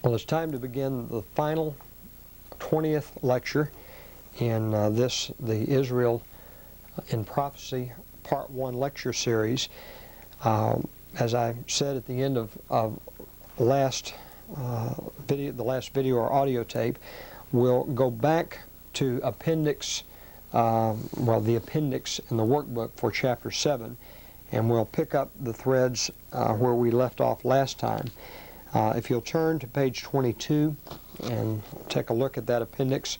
Well, it's time to begin the final 20th lecture in the Israel in Prophecy Part 1 lecture series. As I said at the end of the last video or audio tape, we'll go back to the appendix in the workbook for Chapter 7, and we'll pick up the threads where we left off last time. If you'll turn to page 22 and take a look at that appendix,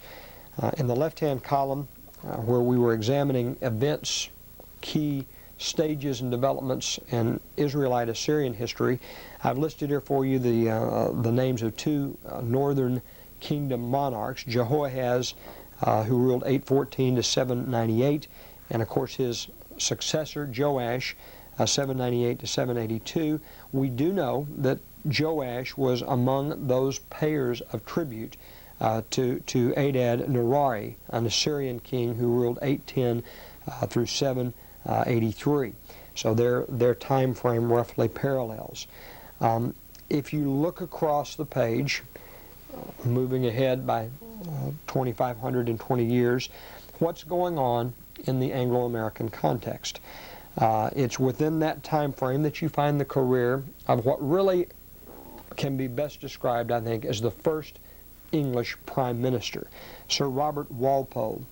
in the left-hand column where we were examining events, key stages and developments in Israelite-Assyrian history, I've listed here for you the names of two northern kingdom monarchs, Jehoahaz, who ruled 814 to 798, and of course his successor, Joash, 798 to 782. We do know that Joash was among those payers of tribute to Adad-Nirari, an Assyrian king who ruled 810 through 783. So their time frame roughly parallels. If you look across the page, moving ahead by 2,520 years, what's going on in the Anglo-American context? It's within that time frame that you find the career of what really can be best described, I think, as the first English Prime Minister, Sir Robert Walpole.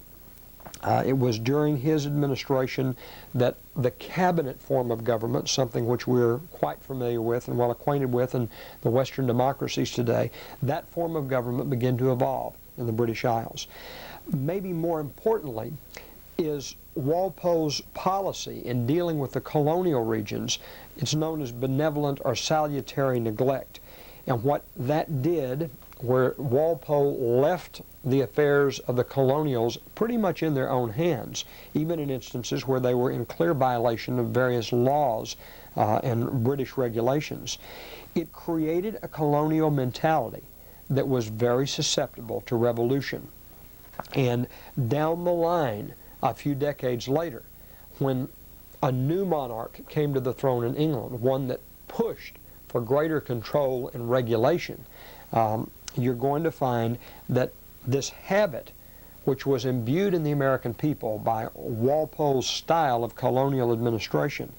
It was during his administration that the cabinet form of government, something which we're quite familiar with and well acquainted with in the Western democracies today, that form of government began to evolve in the British Isles. Maybe more importantly is Walpole's policy in dealing with the colonial regions. It's known as benevolent or salutary neglect. And what that did, where Walpole left the affairs of the colonials pretty much in their own hands, even in instances where they were in clear violation of various laws and British regulations, it created a colonial mentality that was very susceptible to revolution. And down the line, a few decades later, when a new monarch came to the throne in England, one that pushed for greater control and regulation, you're going to find that this habit, which was imbued in the American people by Walpole's style of colonial administration,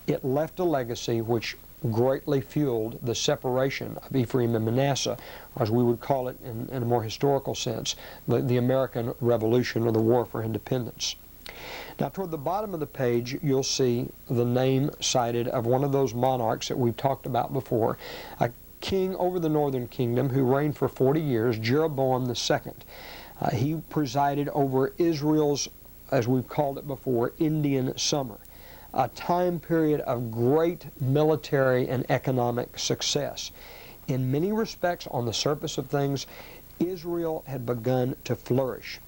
it left a legacy which greatly fueled the separation of Ephraim and Manasseh, or as we would call it in a more historical sense, the American Revolution or the War for Independence. Now, toward the bottom of the page, you'll see the name cited of one of those monarchs that we've talked about before, a king over the northern kingdom who reigned for 40 years, Jeroboam II. He presided over Israel's, as we've called it before, Indian Summer, a time period of great military and economic success. In many respects, on the surface of things, Israel had begun to flourish.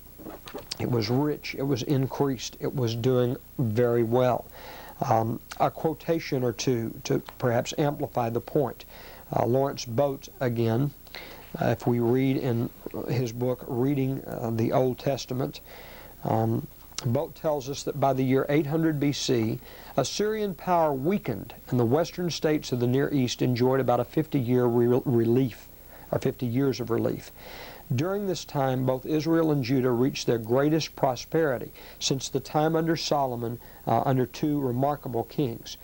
It was rich, it was increased, it was doing very well. A quotation or two to perhaps amplify the point. Lawrence Boat, again, if we read in his book, Reading the Old Testament, Boat tells us that by the year 800 BC, Assyrian power weakened, and the western states of the Near East enjoyed about a 50-year relief, or 50 years of relief. During this time, both Israel and Judah reached their greatest prosperity since the time under Solomon, under two remarkable kings.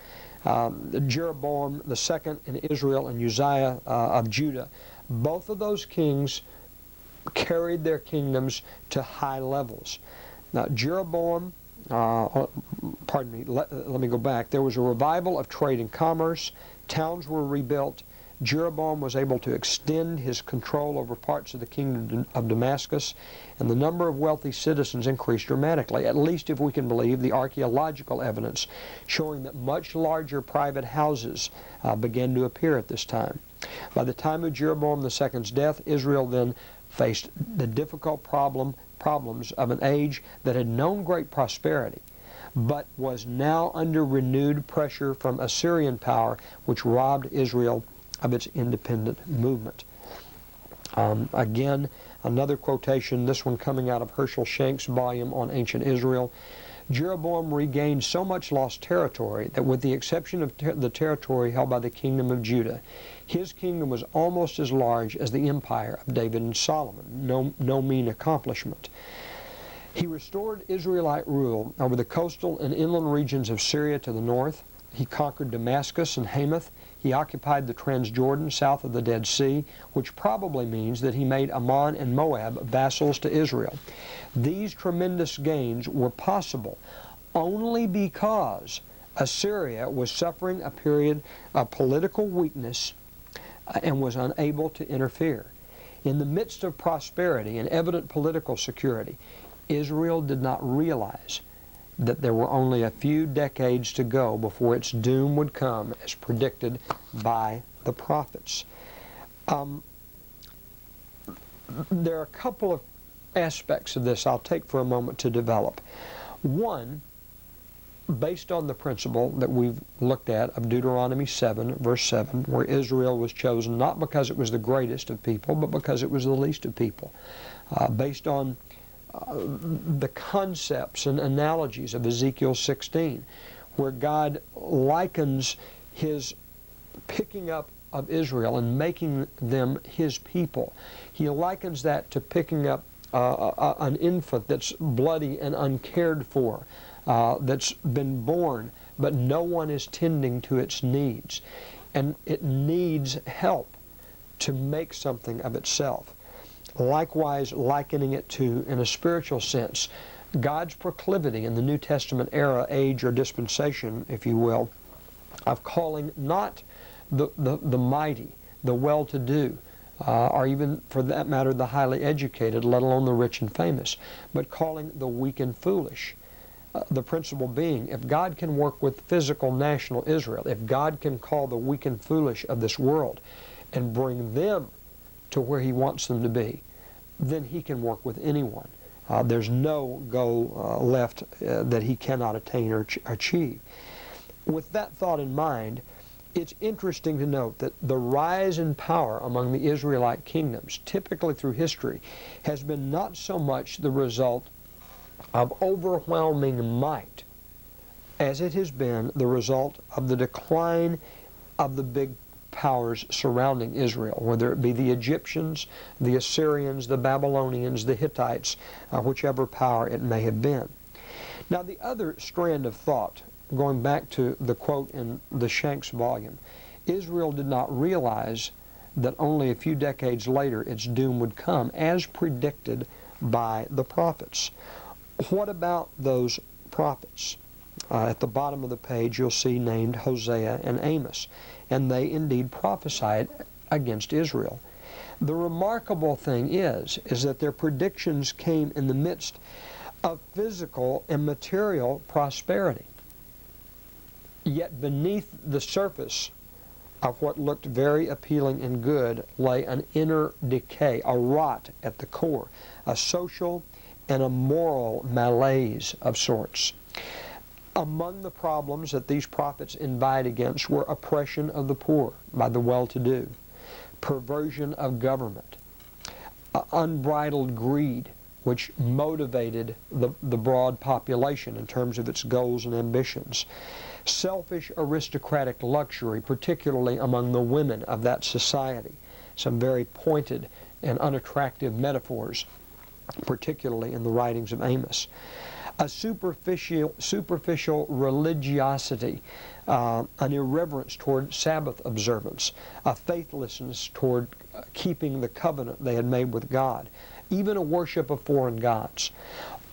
Jeroboam II in Israel and Uzziah of Judah. Both of those kings carried their kingdoms to high levels. Now, Jeroboam, let me go back. There was a revival of trade and commerce. Towns were rebuilt. Jeroboam was able to extend his control over parts of the kingdom of Damascus, and the number of wealthy citizens increased dramatically, at least if we can believe the archaeological evidence showing that much larger private houses began to appear at this time. By the time of Jeroboam II's death, Israel then faced the difficult problems of an age that had known great prosperity, but was now under renewed pressure from Assyrian power, which robbed Israel of its independent movement. Again, another quotation, this one coming out of Herschel Schenk's volume on Ancient Israel. Jeroboam regained so much lost territory that, with the exception of the territory held by the kingdom of Judah, his kingdom was almost as large as the empire of David and Solomon. No mean accomplishment. He restored Israelite rule over the coastal and inland regions of Syria to the north. He conquered Damascus and Hamath. He occupied the Transjordan south of the Dead Sea, which probably means that he made Ammon and Moab vassals to Israel. These tremendous gains were possible only because Assyria was suffering a period of political weakness and was unable to interfere. In the midst of prosperity and evident political security, Israel did not realize that there were only a few decades to go before its doom would come, as predicted by the prophets. There are a couple of aspects of this I'll take for a moment to develop. One, based on the principle that we've looked at of Deuteronomy 7, verse 7, where Israel was chosen not because it was the greatest of people, but because it was the least of people. Based on the concepts and analogies of Ezekiel 16, where God likens his picking up of Israel and making them his people. He likens that to picking up an infant that's bloody and uncared for, that's been born, but no one is tending to its needs. And it needs help to make something of itself. Likewise, likening it to, in a spiritual sense, God's proclivity in the New Testament era, age, or dispensation, if you will, of calling not the mighty, the well-to-do, or even, for that matter, the highly educated, let alone the rich and famous, but calling the weak and foolish. The principle being, if God can work with physical national Israel, if God can call the weak and foolish of this world and bring them to where he wants them to be, then he can work with anyone. There's no goal left that he cannot attain or achieve. With that thought in mind, it's interesting to note that the rise in power among the Israelite kingdoms, typically through history, has been not so much the result of overwhelming might as it has been the result of the decline of the big powers surrounding Israel, whether it be the Egyptians, the Assyrians, the Babylonians, the Hittites, whichever power it may have been. Now, the other strand of thought, going back to the quote in the Shanks volume, Israel did not realize that only a few decades later its doom would come, as predicted by the prophets. What about those prophets? At the bottom of the page you'll see named Hosea and Amos, and they indeed prophesied against Israel. The remarkable thing is that their predictions came in the midst of physical and material prosperity. Yet beneath the surface of what looked very appealing and good lay an inner decay, a rot at the core, a social and a moral malaise of sorts. Among the problems that these prophets invited against were oppression of the poor by the well-to-do, perversion of government, unbridled greed, which motivated the broad population in terms of its goals and ambitions, selfish aristocratic luxury, particularly among the women of that society, some very pointed and unattractive metaphors, particularly in the writings of Amos. A superficial religiosity, an irreverence toward Sabbath observance, a faithlessness toward keeping the covenant they had made with God, even a worship of foreign gods.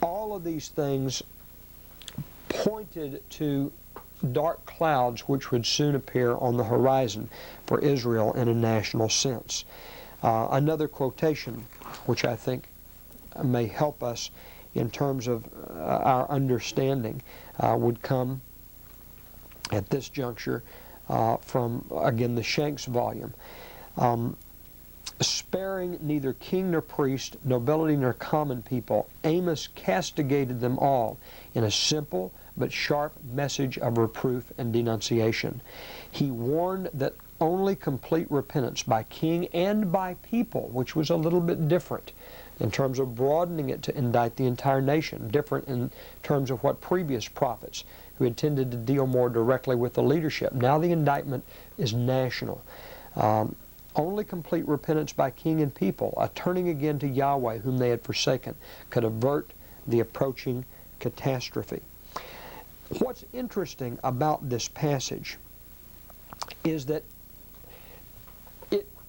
All of these things pointed to dark clouds which would soon appear on the horizon for Israel in a national sense. Another quotation, which I think may help us in terms of our understanding, would come at this juncture from, again, the Shanks volume. Sparing neither king nor priest, nobility nor common people, Amos castigated them all in a simple but sharp message of reproof and denunciation. He warned that only complete repentance by king and by people, which was a little bit different in terms of broadening it to indict the entire nation, different in terms of what previous prophets who had tended to deal more directly with the leadership. Now the indictment is national. Only complete repentance by king and people, a turning again to Yahweh whom they had forsaken, could avert the approaching catastrophe. What's interesting about this passage is that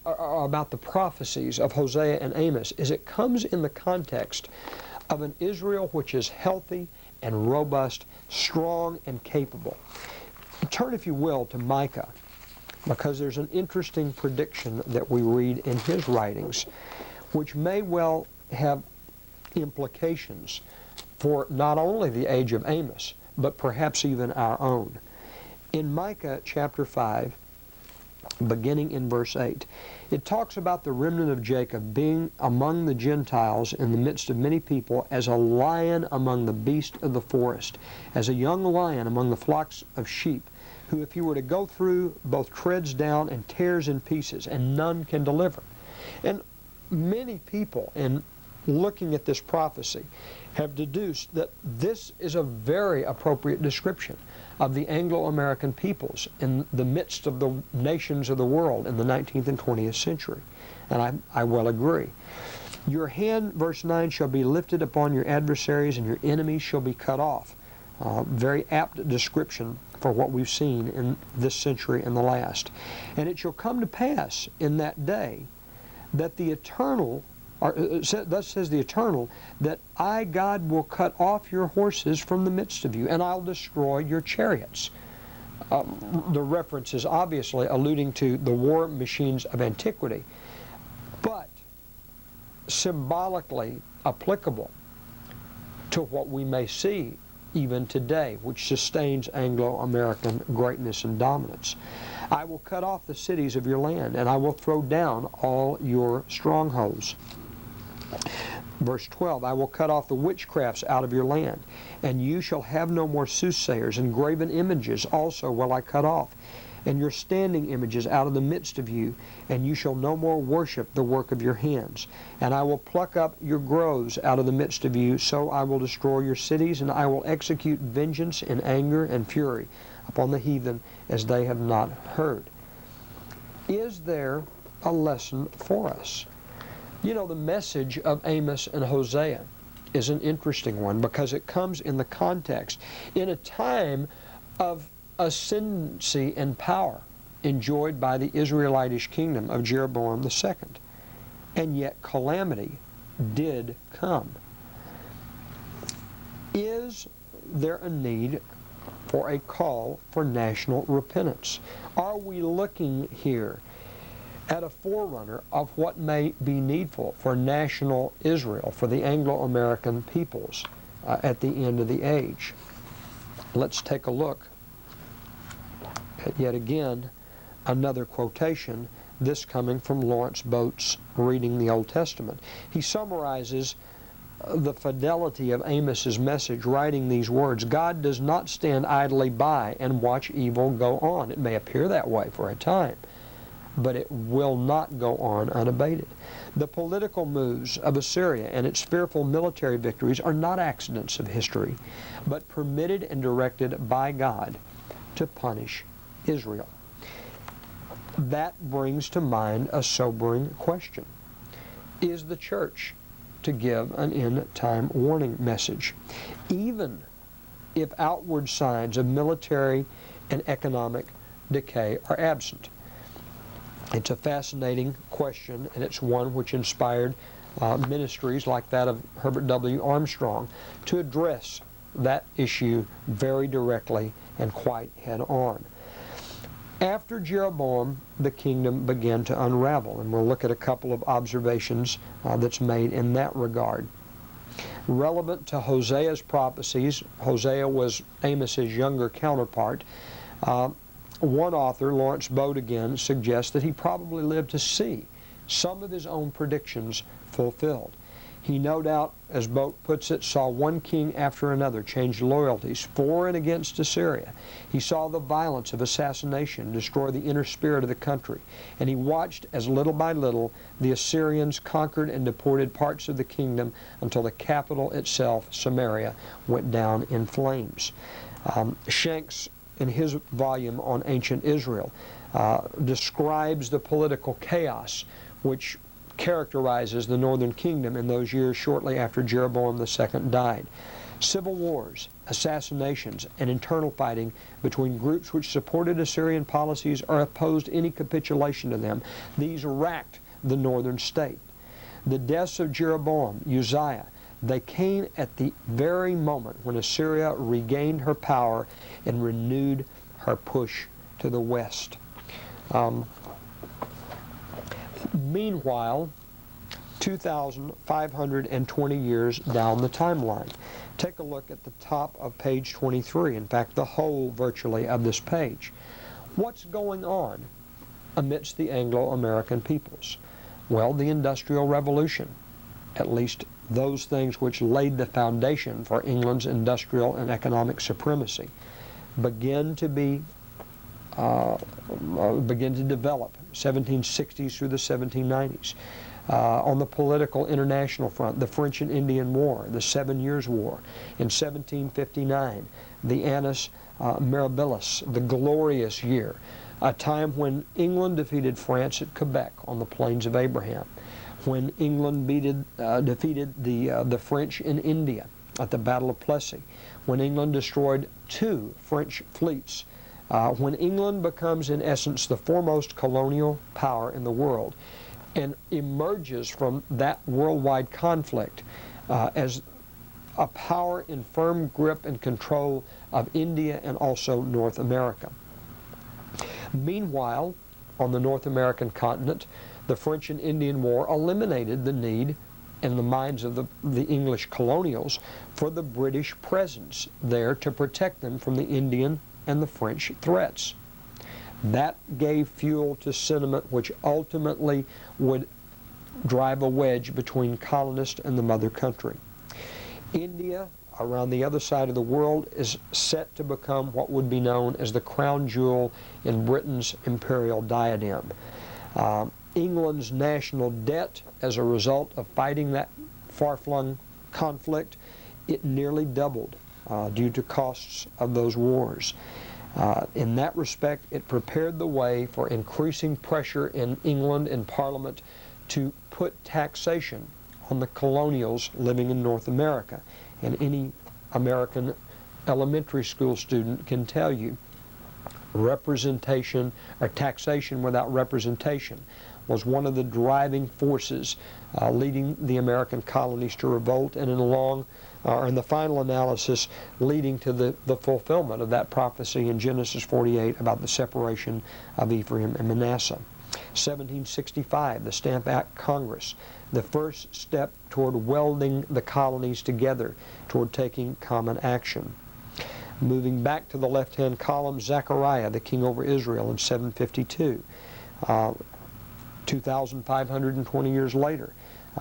about the prophecies of Hosea and Amos is it comes in the context of an Israel which is healthy and robust, strong and capable. Turn, if you will, to Micah, because there's an interesting prediction that we read in his writings, which may well have implications for not only the age of Amos, but perhaps even our own. In Micah chapter 5, beginning in verse 8, it talks about the remnant of Jacob being among the Gentiles in the midst of many people as a lion among the beasts of the forest, as a young lion among the flocks of sheep, who if he were to go through both treads down and tears in pieces, and none can deliver. And many people, in looking at this prophecy, have deduced that this is a very appropriate description of the Anglo-American peoples in the midst of the nations of the world in the 19th and 20th century. And I well agree. Your hand, verse 9, shall be lifted upon your adversaries, and your enemies shall be cut off. Very apt description for what we've seen in this century and the last. And it shall come to pass in that day that the eternal, thus says the Eternal, that I, God, will cut off your horses from the midst of you, and I'll destroy your chariots. The reference is obviously alluding to the war machines of antiquity, but symbolically applicable to what we may see even today, which sustains Anglo-American greatness and dominance. I will cut off the cities of your land, and I will throw down all your strongholds. Verse 12, I will cut off the witchcrafts out of your land, and you shall have no more soothsayers, and graven images also will I cut off, and your standing images out of the midst of you, and you shall no more worship the work of your hands. And I will pluck up your groves out of the midst of you, so I will destroy your cities, and I will execute vengeance in anger and fury upon the heathen as they have not heard. Is there a lesson for us? You know, the message of Amos and Hosea is an interesting one because it comes in the context in a time of ascendancy and power enjoyed by the Israelitish kingdom of Jeroboam II. And yet calamity did come. Is there a need for a call for national repentance? Are we looking here at a forerunner of what may be needful for national Israel, for the Anglo-American peoples at the end of the age? Let's take a look at yet again another quotation, this coming from Lawrence Boat's Reading the Old Testament. He summarizes the fidelity of Amos's message, writing these words: God does not stand idly by and watch evil go on. It may appear that way for a time, but it will not go on unabated. The political moves of Assyria and its fearful military victories are not accidents of history, but permitted and directed by God to punish Israel. That brings to mind a sobering question. Is the church to give an end-time warning message, even if outward signs of military and economic decay are absent? It's a fascinating question, and it's one which inspired ministries like that of Herbert W. Armstrong to address that issue very directly and quite head-on. After Jeroboam, the kingdom began to unravel, and we'll look at a couple of observations that's made in that regard. Relevant to Hosea's prophecies, Hosea was Amos's younger counterpart. One author, Lawrence Boat again, suggests that he probably lived to see some of his own predictions fulfilled. He no doubt, as Boat puts it, saw one king after another change loyalties for and against Assyria. He saw the violence of assassination destroy the inner spirit of the country, and he watched as little by little the Assyrians conquered and deported parts of the kingdom until the capital itself, Samaria, went down in flames. Shanks, in his volume on ancient Israel, describes the political chaos which characterizes the northern kingdom in those years shortly after Jeroboam II died. Civil wars, assassinations, and internal fighting between groups which supported Assyrian policies or opposed any capitulation to them, these racked the northern state. The deaths of Jeroboam, Uzziah, they came at the very moment when Assyria regained her power and renewed her push to the west. Meanwhile, 2,520 years down the timeline. Take a look at the top of page 23, in fact, the whole virtually of this page. What's going on amidst the Anglo-American peoples? Well, the Industrial Revolution, at least those things which laid the foundation for England's industrial and economic supremacy, begin to develop, 1760s through the 1790s. On the political international front, the French and Indian War, the 7 Years' War. In 1759, the Annus Mirabilis, the glorious year, a time when England defeated France at Quebec on the Plains of Abraham, when England defeated the French in India at the Battle of Plessis, when England destroyed 2 French fleets, when England becomes, in essence, the foremost colonial power in the world and emerges from that worldwide conflict as a power in firm grip and control of India and also North America. Meanwhile, on the North American continent, the French and Indian War eliminated the need in the minds of the English colonials for the British presence there to protect them from the Indian and the French threats. That gave fuel to sentiment which ultimately would drive a wedge between colonists and the mother country. India, around the other side of the world, is set to become what would be known as the crown jewel in Britain's imperial diadem. England's national debt, as a result of fighting that far-flung conflict, it nearly doubled due to costs of those wars. In that respect, it prepared the way for increasing pressure in England and Parliament to put taxation on the colonials living in North America. And any American elementary school student can tell you representation or taxation without representation was one of the driving forces leading the American colonies to revolt, and in the final analysis leading to the fulfillment of that prophecy in Genesis 48 about the separation of Ephraim and Manasseh. 1765, the Stamp Act Congress, the first step toward welding the colonies together, toward taking common action. Moving back to the left-hand column, Zechariah, the king over Israel, in 752. 2,520 years later,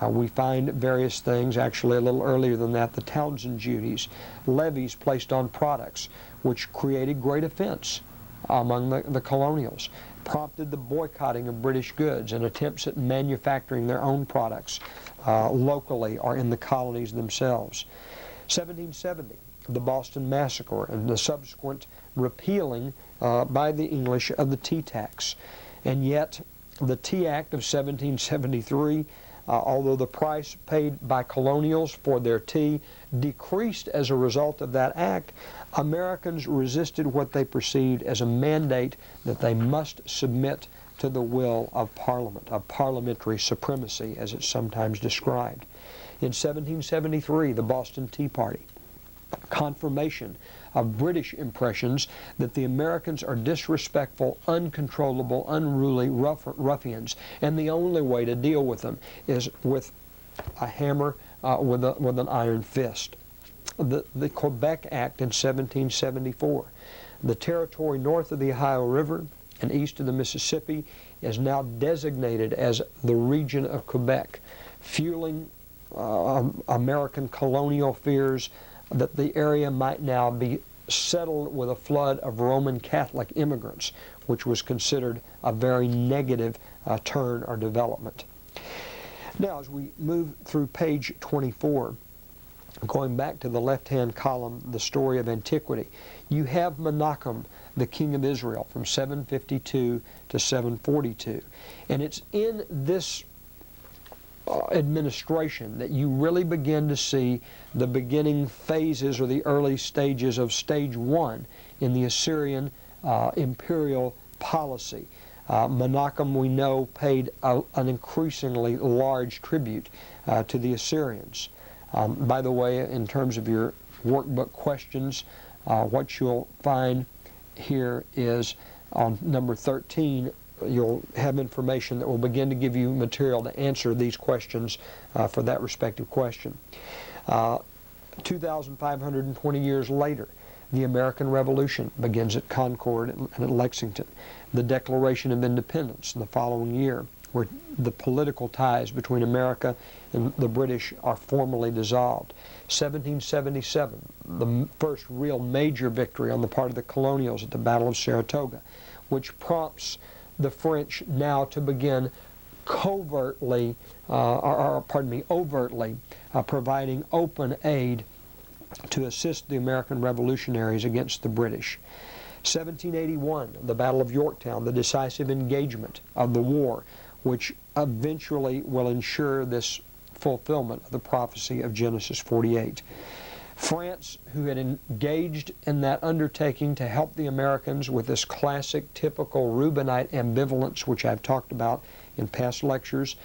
we find various things, actually a little earlier than that, the Townsend duties, levies placed on products, which created great offense among the colonials, prompted the boycotting of British goods and attempts at manufacturing their own products locally or in the colonies themselves. 1770, the Boston Massacre and the subsequent repealing by the English of the tea tax. And yet, the Tea Act of 1773, although the price paid by colonials for their tea decreased as a result of that act, Americans resisted what they perceived as a mandate that they must submit to the will of Parliament, of parliamentary supremacy, as it's sometimes described. In 1773, the Boston Tea Party, confirmation of British impressions that the Americans are disrespectful, uncontrollable, unruly ruffians, and the only way to deal with them is with a hammer, with an iron fist. The Quebec Act in 1774. The territory north of the Ohio River and east of the Mississippi is now designated as the region of Quebec, fueling American colonial fears that the area might now be settled with a flood of Roman Catholic immigrants, which was considered a very negative turn or development. Now, as we move through page 24, going back to the left-hand column, the story of antiquity, you have Menachem, the king of Israel, from 752 to 742. And it's in this administration that you really begin to see the beginning phases or the early stages of stage one in the Assyrian imperial policy. Menachem, we know, paid an increasingly large tribute to the Assyrians. By the way, in terms of your workbook questions, what you'll find here is on number 13, you'll have information that will begin to give you material to answer these questions for that respective question. 2,520 years later, the American Revolution begins at Concord and at Lexington. The Declaration of Independence in the following year, where the political ties between America and the British are formally dissolved. 1777, the first real major victory on the part of the colonials at the Battle of Saratoga, which prompts the French now to begin overtly providing open aid to assist the American revolutionaries against the British. 1781, the Battle of Yorktown, the decisive engagement of the war, which eventually will ensure this fulfillment of the prophecy of Genesis 48. France, who had engaged in that undertaking to help the Americans with this classic, typical Reubenite ambivalence, which I've talked about in past lectures,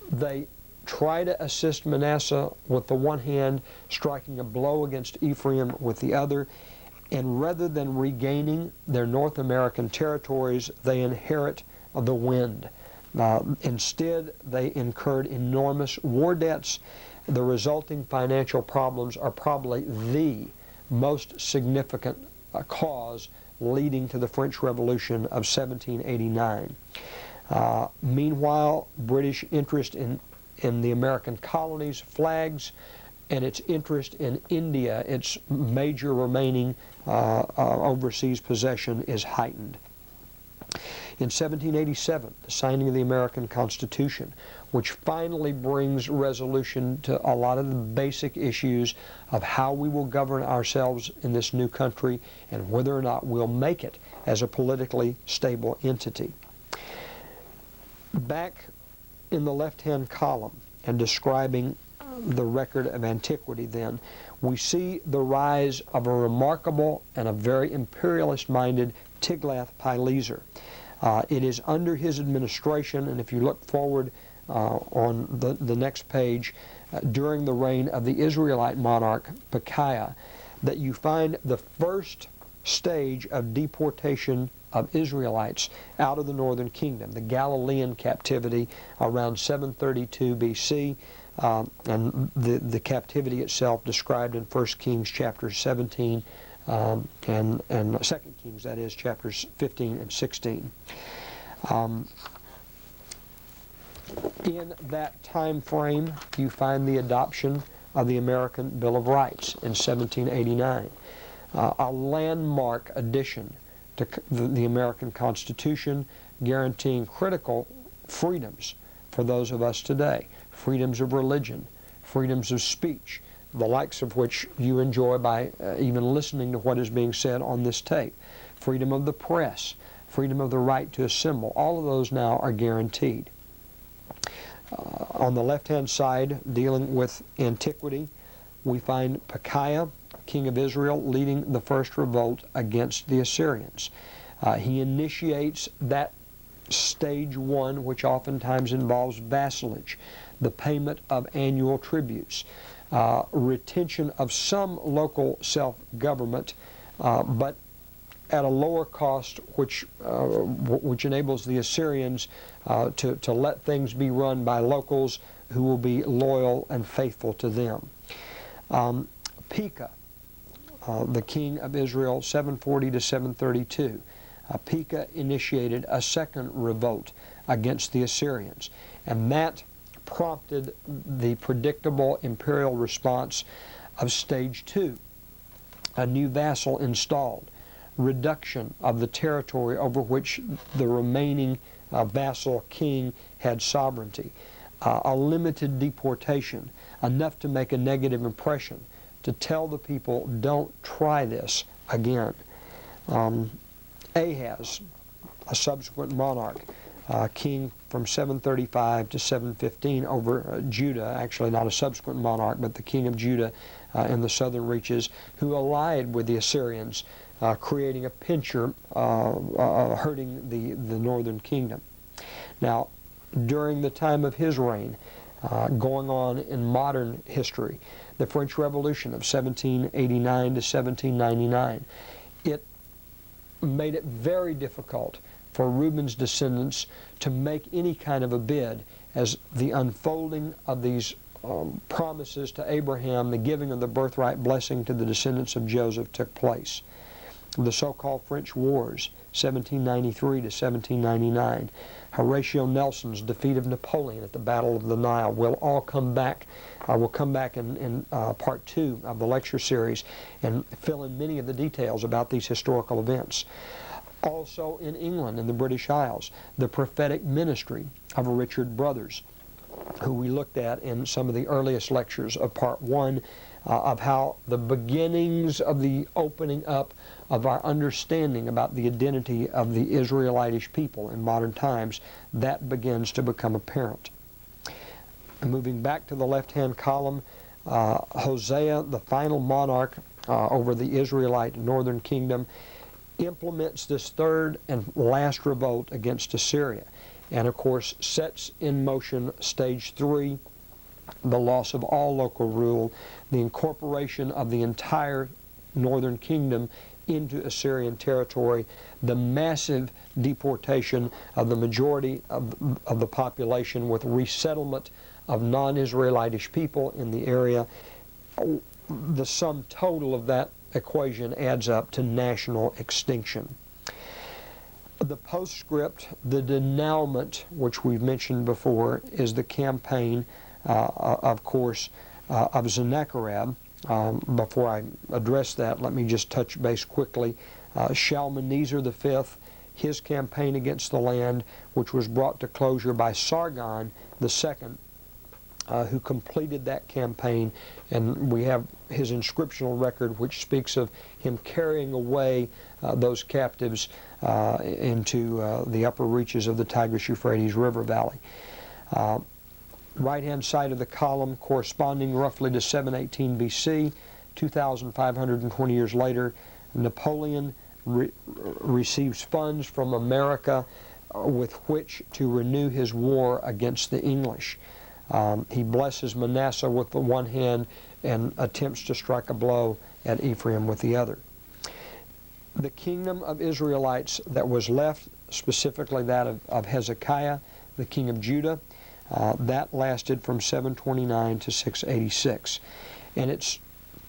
they try to assist Manasseh with the one hand, striking a blow against Ephraim with the other, and rather than regaining their North American territories, they inherit the wind. Instead, they incurred enormous war debts. The resulting financial problems are probably the most significant cause leading to the French Revolution of 1789. Meanwhile, British interest in the American colonies flags, and its interest in India, its major remaining overseas possession, is heightened. In 1787, the signing of the American Constitution, which finally brings resolution to a lot of the basic issues of how we will govern ourselves in this new country and whether or not we'll make it as a politically stable entity. Back in the left-hand column and describing the record of antiquity then, we see the rise of a remarkable and a very imperialist-minded Tiglath-Pileser. It is under his administration, and if you look forward on the next page, during the reign of the Israelite monarch Pekahiah, that you find the first stage of deportation of Israelites out of the northern kingdom, the Galilean captivity around 732 BC, and the captivity itself described in 1 Kings chapter 17 and 2 Kings, that is, chapters 15 and 16. In that time frame, you find the adoption of the American Bill of Rights in 1789, a landmark addition to the American Constitution, guaranteeing critical freedoms for those of us today, freedoms of religion, freedoms of speech, the likes of which you enjoy by even listening to what is being said on this tape, freedom of the press, freedom of the right to assemble. All of those now are guaranteed. On the left-hand side, dealing with antiquity, we find Pekahiah, king of Israel, leading the first revolt against the Assyrians. He initiates that stage one, which oftentimes involves vassalage, the payment of annual tributes, retention of some local self-government, but at a lower cost, which enables the Assyrians to let things be run by locals who will be loyal and faithful to them. Pekah, the king of Israel, 740 to 732. Pekah initiated a second revolt against the Assyrians, and that prompted the predictable imperial response of Stage 2, a new vassal installed, reduction of the territory over which the remaining vassal king had sovereignty, a limited deportation, enough to make a negative impression, to tell the people, don't try this again. Ahaz, a subsequent monarch, king from 735 to 715 over Judah, actually not a subsequent monarch, but the king of Judah in the southern reaches, who allied with the Assyrians, creating a pincher, hurting the northern kingdom. Now, during the time of his reign, going on in modern history, the French Revolution of 1789 to 1799, it made it very difficult for Reuben's descendants to make any kind of a bid, as the unfolding of these promises to Abraham, the giving of the birthright blessing to the descendants of Joseph, took place. The so-called French Wars, 1793 to 1799, Horatio Nelson's defeat of Napoleon at the Battle of the Nile, will all come back. We'll come back in part 2 of the lecture series and fill in many of the details about these historical events. Also in England, in the British Isles, the prophetic ministry of Richard Brothers, who we looked at in some of the earliest lectures of part 1, of how the beginnings of the opening up of our understanding about the identity of the Israelitish people in modern times, that begins to become apparent. And moving back to the left-hand column, Hosea, the final monarch over the Israelite northern kingdom, implements this third and last revolt against Assyria, and of course sets in motion Stage 3, the loss of all local rule, the incorporation of the entire northern kingdom into Assyrian territory, the massive deportation of the majority of the population with resettlement of non-Israelitish people in the area. The sum total of that equation adds up to national extinction. The postscript, the denouement, which we've mentioned before, is the campaign, of course, of Sennacherib. Before I address that, let me just touch base quickly. Shalmaneser V, his campaign against the land, which was brought to closure by Sargon II, who completed that campaign, and we have his inscriptional record, which speaks of him carrying away those captives into the upper reaches of the Tigris-Euphrates River Valley. Right-hand side of the column, corresponding roughly to 718 BC, 2,520 years later, Napoleon receives funds from America with which to renew his war against the English. He blesses Manasseh with the one hand and attempts to strike a blow at Ephraim with the other. The kingdom of Israelites that was left, specifically that of Hezekiah, the king of Judah, that lasted from 729 to 686. And it's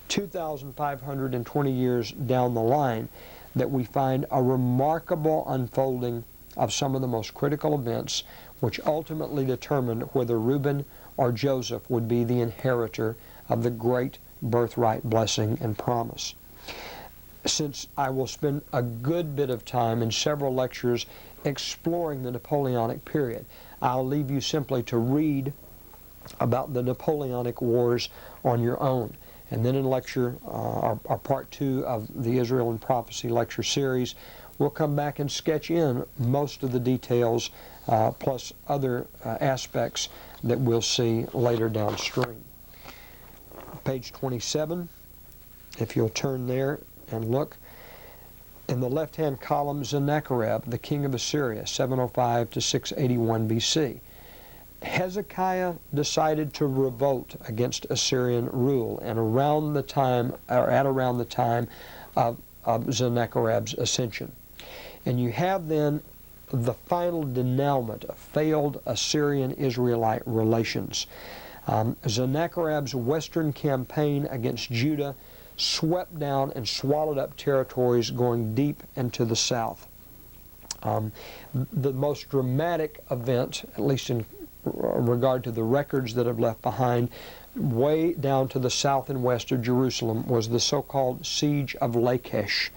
2,520 years down the line that we find a remarkable unfolding of some of the most critical events, which ultimately determined whether Reuben or Joseph would be the inheritor of the great birthright blessing and promise. Since I will spend a good bit of time in several lectures exploring the Napoleonic period, I'll leave you simply to read about the Napoleonic Wars on your own. And then in lecture, our part 2 of the Israel and Prophecy lecture series, we'll come back and sketch in most of the details, plus other aspects that we'll see later downstream. Page 27, if you'll turn there and look. In the left-hand column, Sennacherib, the king of Assyria, 705 to 681 BC. Hezekiah decided to revolt against Assyrian rule, and at around the time of Sennacherib's ascension. And you have then the final denouement of failed Assyrian-Israelite relations. Sennacherib's western campaign against Judah swept down and swallowed up territories going deep into the south. The most dramatic event, at least in regard to the records that have left behind, way down to the south and west of Jerusalem, was the so-called Siege of Lachish.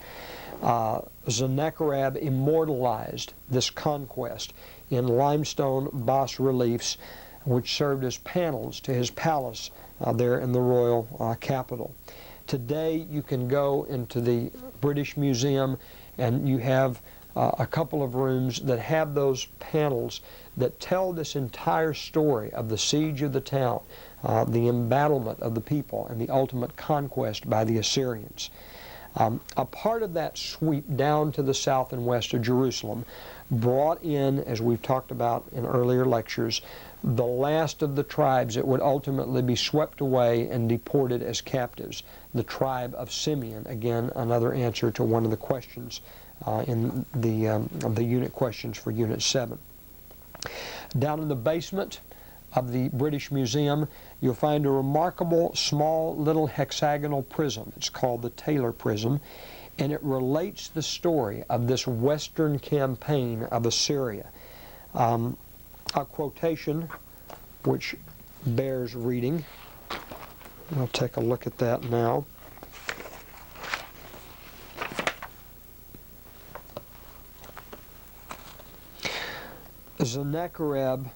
Sennacherib immortalized this conquest in limestone bas-reliefs, which served as panels to his palace there in the royal capital. Today you can go into the British Museum and you have a couple of rooms that have those panels that tell this entire story of the siege of the town, the embattlement of the people, and the ultimate conquest by the Assyrians. A part of that sweep down to the south and west of Jerusalem brought in, as we've talked about in earlier lectures, the last of the tribes that would ultimately be swept away and deported as captives, the tribe of Simeon. Again, another answer to one of the questions in the unit questions for Unit 7. Down in the basement of the British Museum, you'll find a remarkable small little hexagonal prism. It's called the Taylor Prism, and it relates the story of this western campaign of Assyria. A quotation which bears reading. We'll take a look at that now. Sennacherib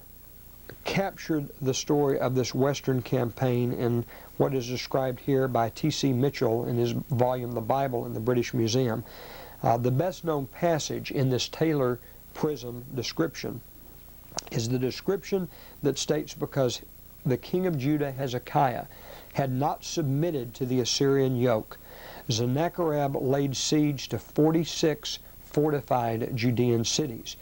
captured the story of this western campaign in what is described here by T.C. Mitchell in his volume The Bible in the British Museum. The best known passage in this Taylor Prism description is the description that states, because the king of Judah, Hezekiah, had not submitted to the Assyrian yoke, Sennacherib laid siege to 46 fortified Judean cities,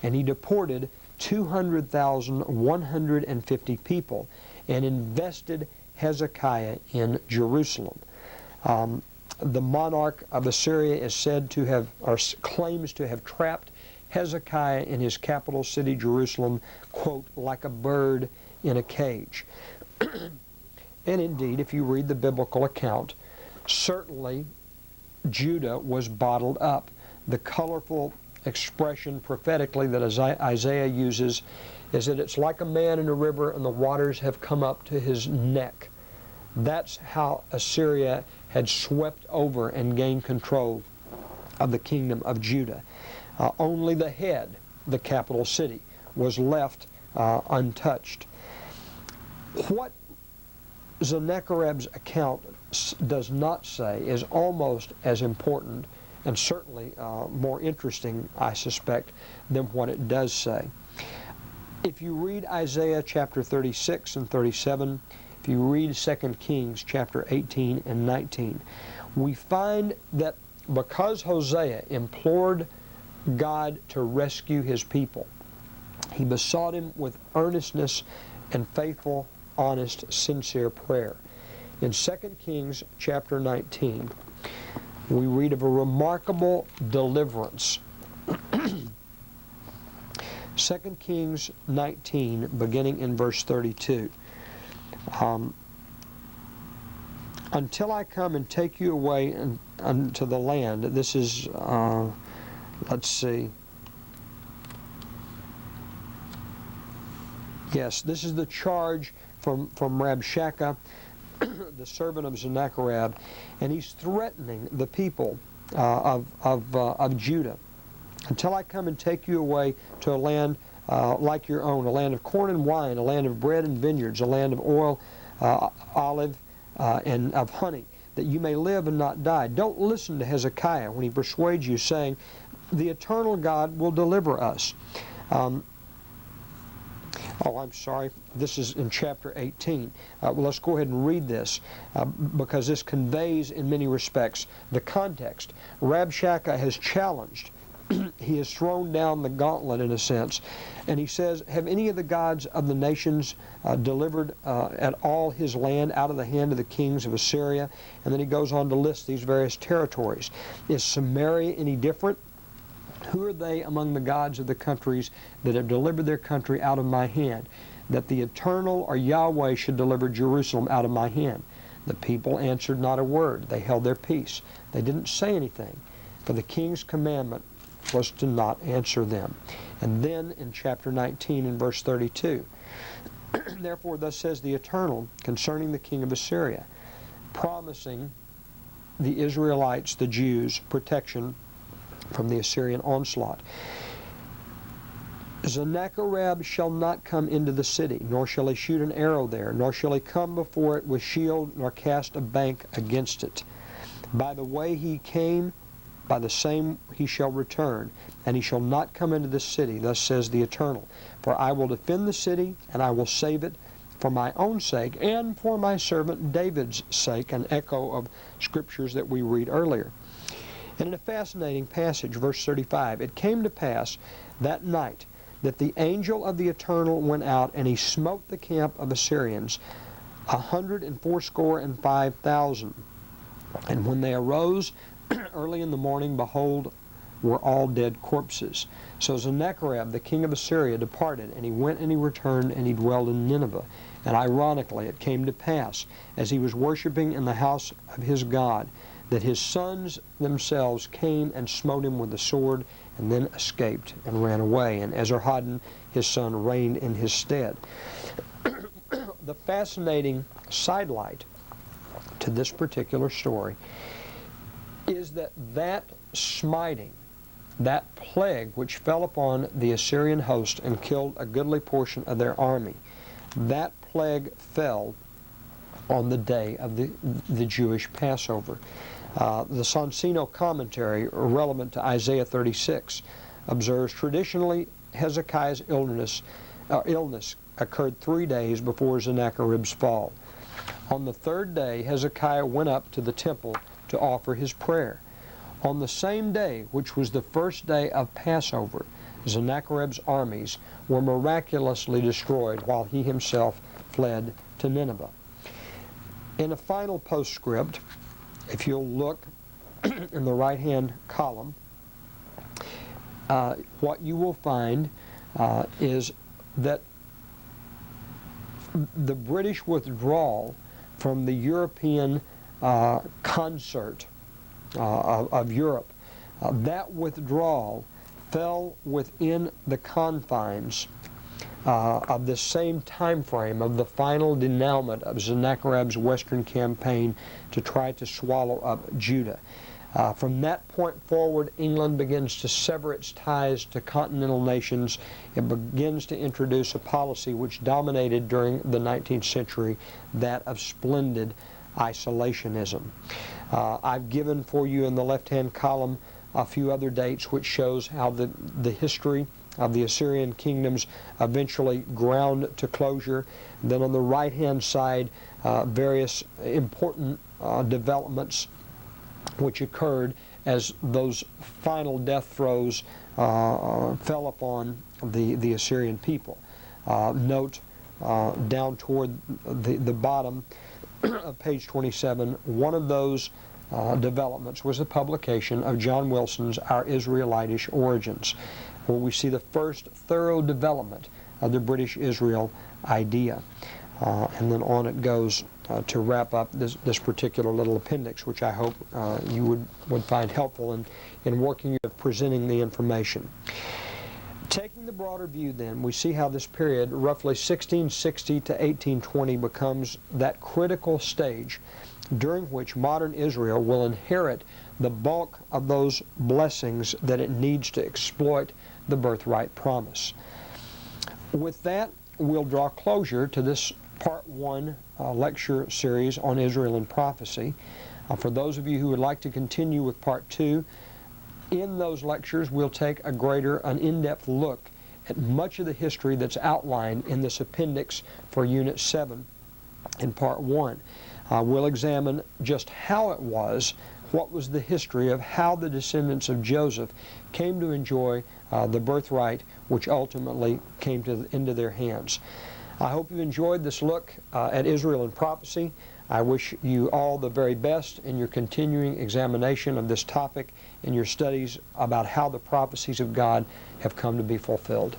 and he deported 200,150 people and invested Hezekiah in Jerusalem. The monarch of Assyria is said to have, or claims to have, trapped Hezekiah in his capital city, Jerusalem, quote, like a bird in a cage. And indeed, if you read the biblical account, certainly Judah was bottled up. The colorful expression prophetically that Isaiah uses is that it's like a man in a river and the waters have come up to his neck. That's how Assyria had swept over and gained control of the kingdom of Judah. Only the head, the capital city, was left untouched. What Sennacherib's account does not say is almost as important and certainly more interesting, I suspect, than what it does say. If you read Isaiah chapter 36 and 37, if you read 2 Kings chapter 18 and 19, we find that because Hosea implored God to rescue his people, he besought him with earnestness and faithful, honest, sincere prayer. In 2 Kings chapter 19, we read of a remarkable deliverance. 2 Kings 19, beginning in verse 32. Until I come and take you away unto the land. This is, let's see. Yes, this is the charge from Rabshakeh, the servant of Sennacherib, and he's threatening the people of Judah. Until I come and take you away to a land like your own, a land of corn and wine, a land of bread and vineyards, a land of oil, olive, and of honey, that you may live and not die. Don't listen to Hezekiah when he persuades you, saying, the eternal God will deliver us. I'm sorry. This is in chapter 18. Well, let's go ahead and read this because this conveys in many respects the context. Rabshakeh has challenged. He has thrown down the gauntlet in a sense. And he says, have any of the gods of the nations delivered at all his land out of the hand of the kings of Assyria? And then he goes on to list these various territories. Is Samaria any different? Who are they among the gods of the countries that have delivered their country out of my hand, that the eternal or Yahweh should deliver Jerusalem out of my hand? The people answered not a word. They held their peace. They didn't say anything, for the king's commandment was to not answer them. And then in chapter 19 and verse 32, therefore thus says the Eternal concerning the king of Assyria, promising the Israelites, the Jews, protection from the Assyrian onslaught. Sennacherib shall not come into the city, nor shall he shoot an arrow there, nor shall he come before it with shield, nor cast a bank against it. By the way he came, by the same he shall return, and he shall not come into the city, thus says the Eternal. For I will defend the city, and I will save it for my own sake, and for my servant David's sake, an echo of scriptures that we read earlier. And in a fascinating passage, verse 35, it came to pass that night that the angel of the Eternal went out, and he smote the camp of Assyrians, 185,000. And when they arose early in the morning, behold, were all dead corpses. So Sennacherib, the king of Assyria, departed, and he went and he returned, and he dwelled in Nineveh. And ironically, it came to pass, as he was worshiping in the house of his God, that his sons themselves came and smote him with the sword, and then escaped and ran away. And Esarhaddon, his son, reigned in his stead. The fascinating sidelight to this particular story is that smiting, that plague which fell upon the Assyrian host and killed a goodly portion of their army, that plague fell on the day of the Jewish Passover. The Sonsino commentary, relevant to Isaiah 36, observes traditionally Hezekiah's illness occurred 3 days before Sennacherib's fall. On the third day, Hezekiah went up to the temple to offer his prayer. On the same day, which was the first day of Passover, Sennacherib's armies were miraculously destroyed while he himself fled to Nineveh. In a final postscript, if you'll look in the right-hand column, what you will find is that the British withdrawal from the European concert of Europe, that withdrawal fell within the confines of the same time frame of the final denouement of Sennacherib's western campaign to try to swallow up Judah. From that point forward, England begins to sever its ties to continental nations. It begins to introduce a policy which dominated during the 19th century, that of splendid isolationism. I've given for you in the left-hand column a few other dates which shows how the history of the Assyrian kingdoms eventually ground to closure. Then on the right-hand side, various important developments which occurred as those final death throes fell upon the Assyrian people. Note down toward the bottom of page 27, one of those developments was the publication of John Wilson's Our Israelitish Origins, where we see the first thorough development of the British Israel idea. And then on it goes to wrap up this particular little appendix, which I hope you would find helpful in working of presenting the information. Taking the broader view then, we see how this period, roughly 1660 to 1820, becomes that critical stage during which modern Israel will inherit the bulk of those blessings that it needs to exploit the birthright promise. With that, we'll draw closure to this Part 1 lecture series on Israel and prophecy. For those of you who would like to continue with Part 2, in those lectures we'll take an in-depth look at much of the history that's outlined in this appendix for Unit 7 in Part 1. We'll examine just how it was, what was the history of how the descendants of Joseph came to enjoy the birthright which ultimately came into their hands. I hope you enjoyed this look at Israel and prophecy. I wish you all the very best in your continuing examination of this topic in your studies about how the prophecies of God have come to be fulfilled.